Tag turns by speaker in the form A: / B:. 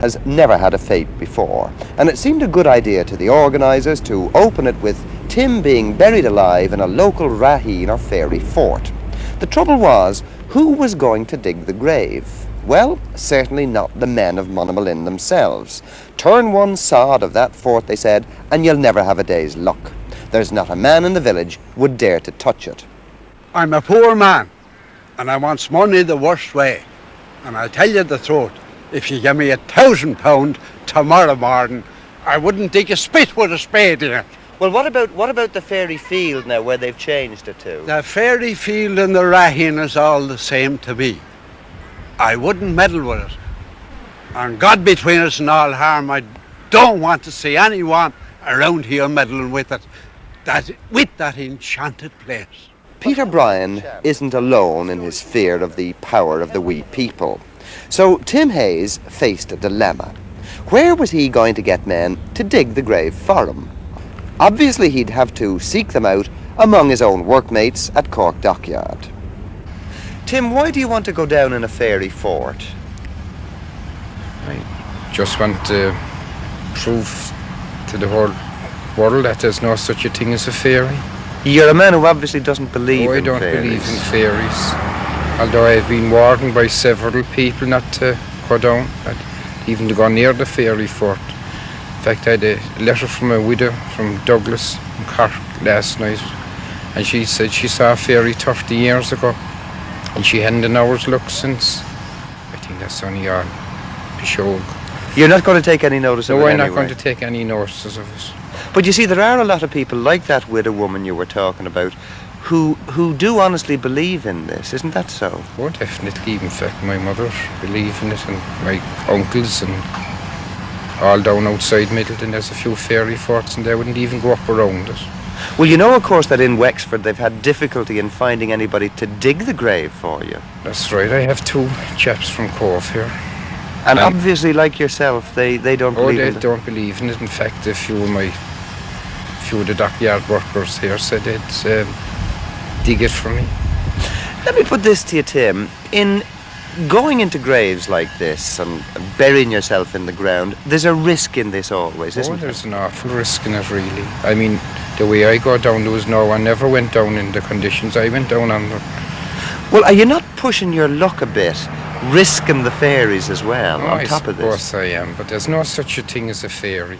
A: has never had a fete before, and it seemed a good idea to the organisers to open it with Tim being buried alive in a local raheen or fairy fort. The trouble was, who was going to dig the grave? Well, certainly not the men of Monamolin themselves. Turn one sod of that fort, they said, and you'll never have a day's luck. There's not a man in the village would dare to touch it.
B: I'm a poor man, and I want money the worst way. And I'll tell you the truth, if you give me £1,000 tomorrow morning, I wouldn't dig a spit with a spade in it.
A: Well, what about the fairy field now, where they've changed it to?
B: The fairy field and the raheen is all the same to me. I wouldn't meddle with it. And God between us and all harm, I don't want to see anyone around here meddling with it. With that enchanted place.
A: Peter Bryan isn't alone in his fear of the power of the wee people. So Tim Hayes faced a dilemma. Where was he going to get men to dig the grave for him? Obviously he'd have to seek them out among his own workmates at Cork dockyard. Tim, why do you want to go down in a fairy fort?
C: I just want to prove to the whole world that there's no such a thing as a fairy.
A: You're a man who obviously doesn't believe in fairies.
C: I don't believe in fairies. Although I've been warned by several people not to go down, even to go near the fairy fort. In fact, I had a letter from a widow from Douglas in Cork last night, and she said she saw a fairy 30 years ago, and she hadn't an hour's luck since. I think that's only all pishog.
A: You're not going to take any notice of it anyway?
C: No, I'm not going to take any notices of it.
A: But you see, there are a lot of people like that widow woman you were talking about who do honestly believe in this, isn't that so?
C: Oh, definitely. In fact, my mother believed in it, and my uncles, and all down outside Middleton there's a few fairy forts, and they wouldn't even go up around it.
A: Well, you know, of course, that in Wexford they've had difficulty in finding anybody to dig the grave for you.
C: That's right. I have two chaps from Cobh here.
A: And obviously, like yourself, they don't believe in it.
C: Oh, they don't believe in it. In fact, a few of the dockyard workers here said they'd dig it for me.
A: Let me put this to you, Tim. In going into graves like this and burying yourself in the ground, there's a risk in this always, isn't there?
C: There's an awful risk in it, really. I mean, the way I go down, there was no one ever went down in the conditions I went down under.
A: Well, are you not pushing your luck a bit, risking the fairies as well on top of this?
C: Of course I am, but there's no such a thing as a fairy.